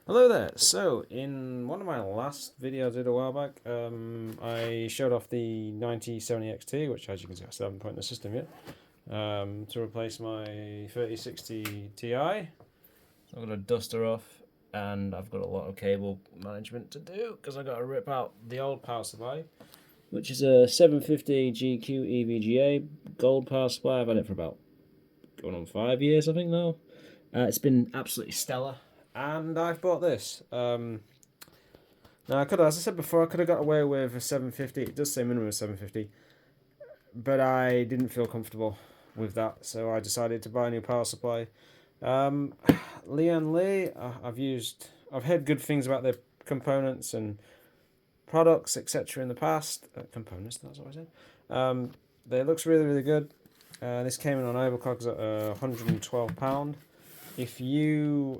Hello there. So, in one of my last videos I did a while back, I showed off the 9070 XT, which as you can see I still haven't put in the system yet, to replace my 3060 Ti. So I'm going to dust her off, and I've got a lot of cable management to do because I've got to rip out the old power supply, which is a 750 GQ EVGA gold power supply. I've had it for about going on 5 years, I think now. It's been absolutely stellar. And I've bought this. Now, I could have, as I said before, I could have got away with a 750. It does say minimum of 750, but I didn't feel comfortable with that, so I decided to buy a new power supply. Lian Li, I've heard good things about their components and products, etc. in the past. Components, that's what I said. They looks really, really good. This came in on overclocks at £112. If you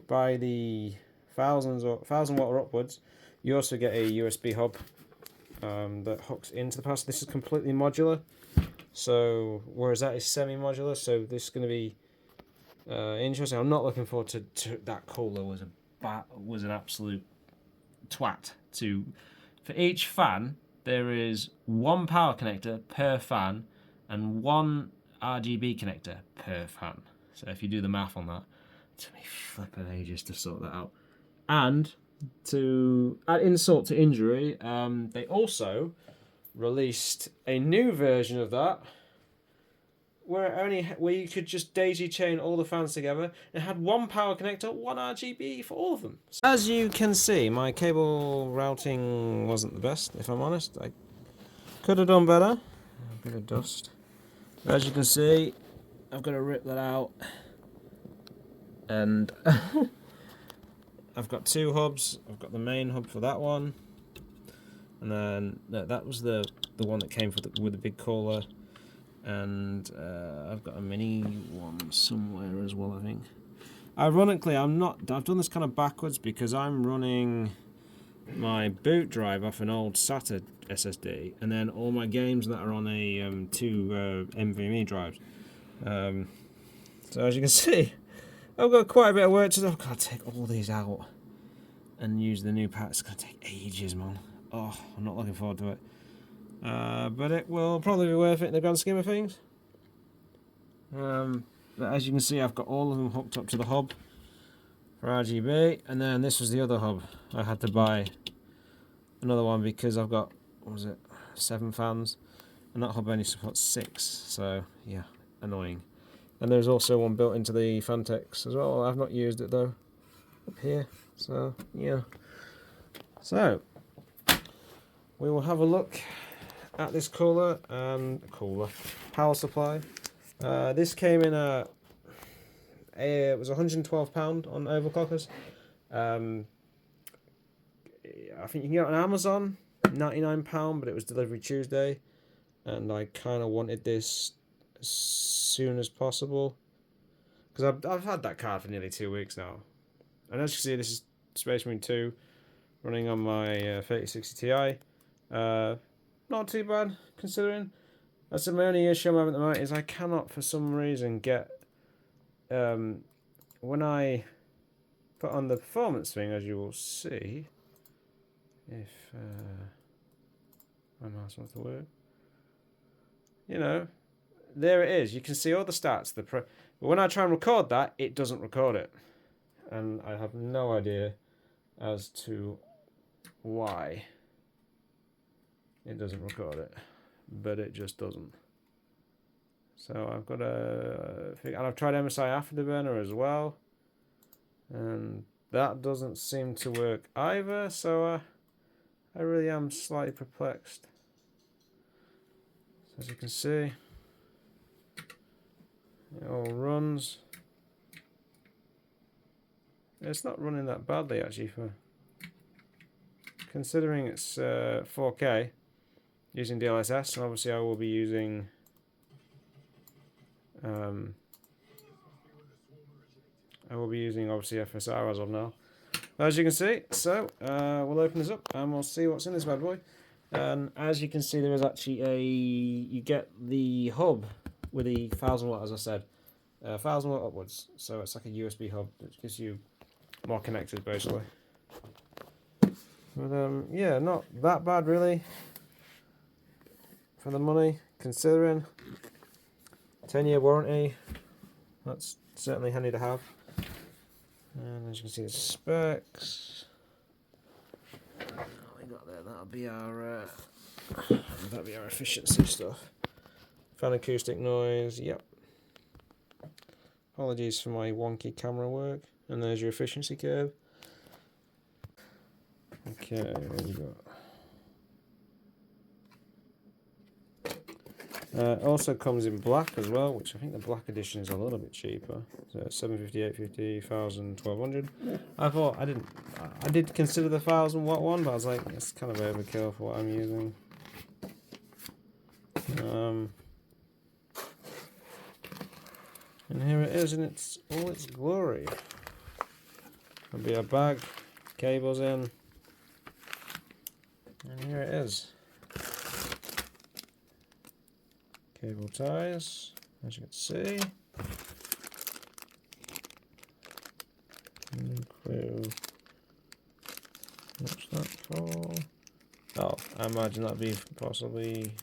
buy the 1,000 watt or upwards, you also get a USB hub that hooks into the power. This is completely modular, so whereas that is semi-modular, so this is going to be interesting. I'm not looking forward to that cooler. Was an absolute twat. For each fan, there is one power connector per fan and one RGB connector per fan. So if you do the math on that, it took me flipping ages to sort that out. And to add insult to injury, they also released a new version of that where you could just daisy chain all the fans together and had one power connector, one RGB for all of them. As you can see, my cable routing wasn't the best, if I'm honest. I could have done better. A bit of dust. As you can see, I've got to rip that out, and I've got two hubs. I've got the main hub for that one, and then that was the one that came with the big cooler, and I've got a mini one somewhere as well, I think. Ironically, I've done this kind of backwards because I'm running my boot drive off an old SATA SSD, and then all my games that are on a two NVMe drives. So as you can see, I've got quite a bit of work to do. I've got to take all these out and use the new pack. It's going to take ages, man. Oh, I'm not looking forward to it. But it will probably be worth it in the grand scheme of things. But as you can see, I've got all of them hooked up to the hub for RGB, and then this was the other hub. I had to buy another one because I've got, 7 fans, and that hub only supports 6, so yeah, annoying. And there's also one built into the Fantex as well. I've not used it though, up here, so yeah. So we will have a look at this cooler power supply. This came in it was £112 on overclockers. I think you can get it on Amazon, £99, but it was delivery Tuesday, and I kind of wanted this as soon as possible because I've had that card for nearly 2 weeks now. And as you can see, this is Space Marine 2 running on my 3060 Ti. Not too bad considering. That's my only issue I'm having at the moment is I cannot for some reason get when I put on the performance thing, as you will see, if my mouse wants to work, there it is. You can see all the stats. But when I try and record that, it doesn't record it, and I have no idea as to why it doesn't record it, but it just doesn't. So I've got and I've tried MSI Afterburner as well, and that doesn't seem to work either. So I really am slightly perplexed. So as you can see, it all runs. It's not running that badly actually, for considering it's 4K using DLSS, and obviously I will be using obviously FSR as of now. As you can see, so we'll open this up and we'll see what's in this bad boy. And as you can see, there is actually you get the hub with the 1,000 watt, as I said, 1,000 watt upwards. So it's like a USB hub, which gives you more connected basically. But yeah, not that bad really for the money, considering 10-year warranty. That's certainly handy to have. And as you can see, the specs. We got there. That'll be our efficiency stuff. Fan acoustic noise. Yep. Apologies for my wonky camera work. And there's your efficiency curve. Okay, what we got? Also comes in black as well, which I think the black edition is a little bit cheaper. So 750, 850, 1000, 1200. I did consider the 1000-watt one, but I was like, it's kind of overkill for what I'm using. And here it is in all its glory. There'll be a bag, cables in, and here it is. Cable ties, as you can see. Include. What's that for? Oh, I imagine that'd be possibly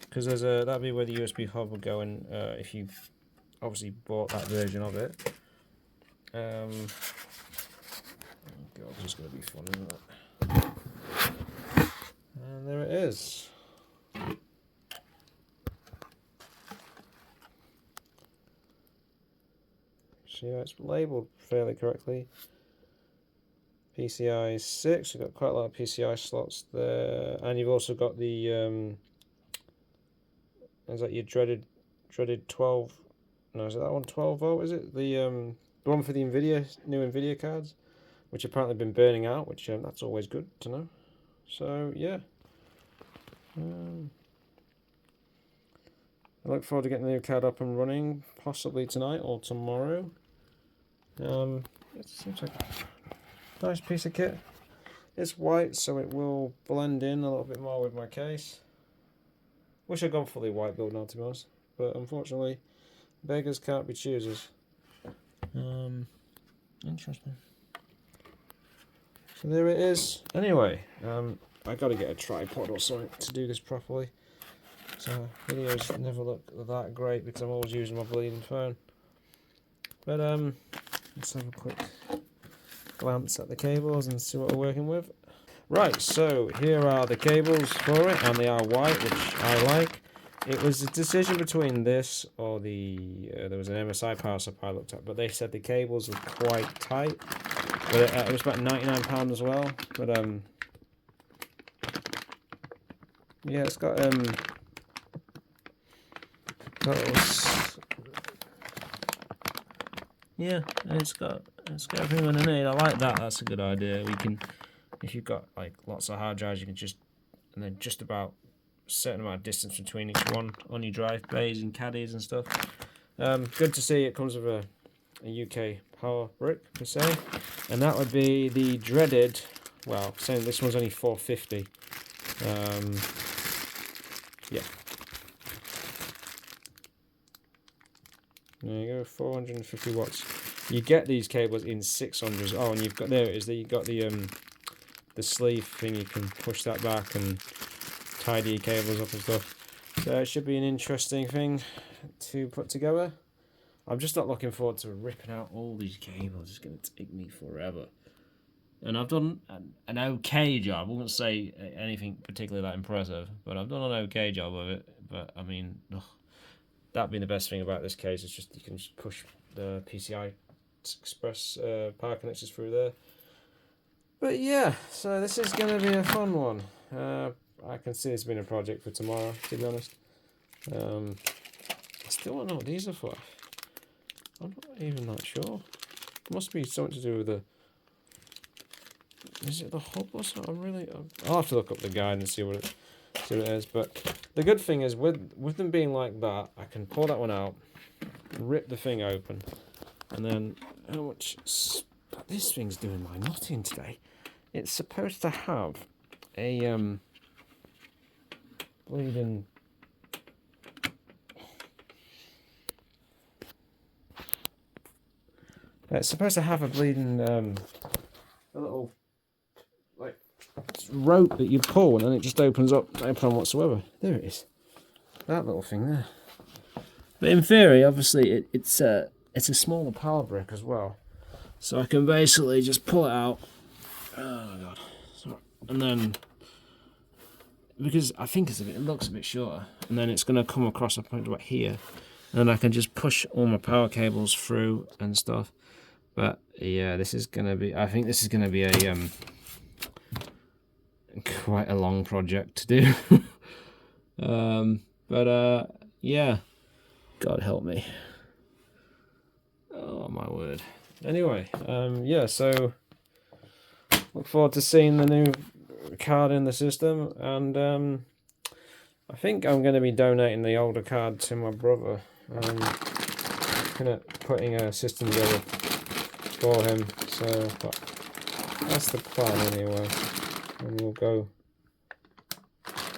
because that'd be where the USB hub would go in if you obviously bought that version of it. God, this is gonna be fun, isn't it? And there it is. See how it's labelled fairly correctly. PCI 6, you've got quite a lot of PCI slots there, and you've also got the is that your dreaded 12? No, is it that one 12 volt? Is it the one for the new Nvidia cards, which apparently been burning out, which that's always good to know. So yeah, I look forward to getting the new card up and running, possibly tonight or tomorrow. It seems like a nice piece of kit. It's white, so it will blend in a little bit more with my case. Wish I'd gone fully white build now, to be honest, but unfortunately, beggars can't be choosers. Interesting. So there it is. Anyway, I got to get a tripod or something to do this properly. So videos never look that great because I'm always using my bleeding phone. But let's have a quick glance at the cables and see what we're working with. Right, so here are the cables for it, and they are white, which I like. It was a decision between this or there was an MSI power supply I looked at, but they said the cables were quite tight. But it was about £99 as well. But yeah, it's got yeah, it's got everything underneath. I like that. That's a good idea. We can, if you've got like lots of hard drives, you can just about a certain amount of distance between each one on your drive bays and caddies and stuff. Good to see it comes with a UK power brick per se, and that would be the dreaded. Well, saying this one's only 450. Yeah. There you go, 450 watts. You get these cables in 600s. Oh, and you've got there it is. You've got the sleeve thing. You can push that back and tidy your cables up and stuff. So it should be an interesting thing to put together. I'm just not looking forward to ripping out all these cables. It's going to take me forever. And I've done an okay job. I wouldn't say anything particularly that impressive, but I've done an okay job of it. But I mean, that being the best thing about this case is just you can just push the PCI Express power connectors through there. But yeah, so this is going to be a fun one. I can see it's been a project for tomorrow, to be honest. I still don't know what these are for. I'm not even that sure. It must be something to do with the... Is it the hub or something? I'll have to look up the guide and see what it is. But the good thing is with them being like that, I can pull that one out, rip the thing open, and then how much... This thing's doing my nutting today. It's supposed to have a bleeding... It's supposed to have a bleeding a little like rope that you pull and then it just opens up, no problem whatsoever. There it is. That little thing there. But in theory, obviously, it's a smaller power brick as well, so I can basically just pull it out. Oh my god! And then because I think it looks a bit shorter, and then it's going to come across a point right here, and then I can just push all my power cables through and stuff. But yeah, this is going to be. I think this is going to be a quite a long project to do. Yeah. God help me. Oh my word. Anyway, yeah, so look forward to seeing the new card in the system, and I think I'm going to be donating the older card to my brother. Looking at putting a system together for him, so but that's the plan anyway, and we'll go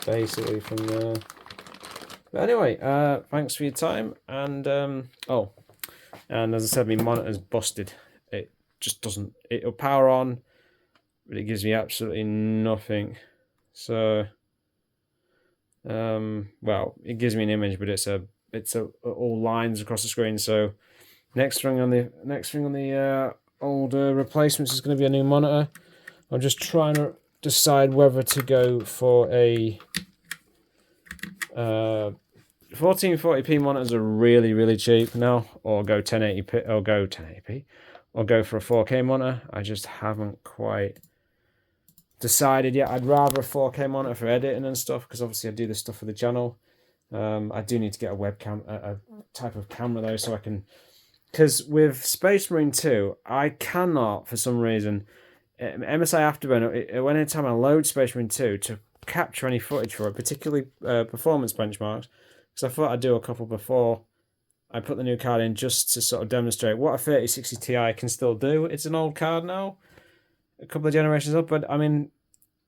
basically from there. But anyway, thanks for your time, and oh, and as I said, my monitor's busted. It just doesn't. It'll power on, but it gives me absolutely nothing. So, well, it gives me an image, but it's all lines across the screen. So, next thing on the older replacements is going to be a new monitor. I'm just trying to decide whether to go for a 1440p monitors are really cheap now, or go 1080p, or go 1080p, or go for a 4K monitor. I just haven't quite decided yet. I'd rather a 4K monitor for editing and stuff, because obviously I do this stuff for the channel. I do need to get a webcam, a type of camera though, so I can, because with Space Marine 2, I cannot, for some reason, MSI Afterburner, when anytime I load Space Marine 2 to capture any footage for it, particularly performance benchmarks, because I thought I'd do a couple before I put the new card in, just to sort of demonstrate what a 3060 Ti can still do. It's an old card now, a couple of generations up, but I mean,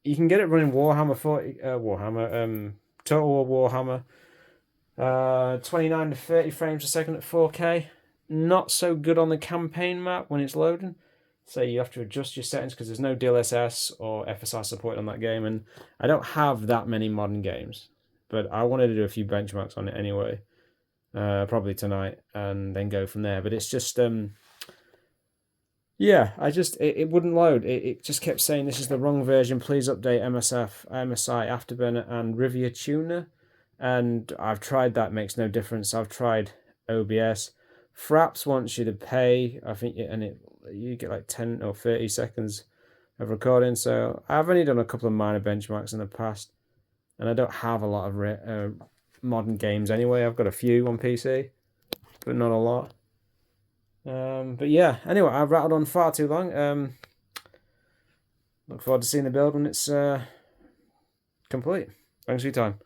you can get it running Warhammer 40, Total War Warhammer, 29 to 30 frames a second at 4K. Not so good on the campaign map when it's loading. So you have to adjust your settings because there's no DLSS or FSR support on that game, and I don't have that many modern games. But I wanted to do a few benchmarks on it anyway, probably tonight, and then go from there. But it's just, yeah, it wouldn't load. It just kept saying this is the wrong version. Please update MSI Afterburner and Rivia Tuner. And I've tried that, makes no difference. I've tried OBS. Fraps wants you to pay, I think, and you get like 10 or 30 seconds of recording. So I've only done a couple of minor benchmarks in the past, and I don't have a lot of modern games anyway. I've got a few on PC, but not a lot. But yeah, anyway, I've rattled on far too long. Look forward to seeing the build when it's complete. Thanks for your time.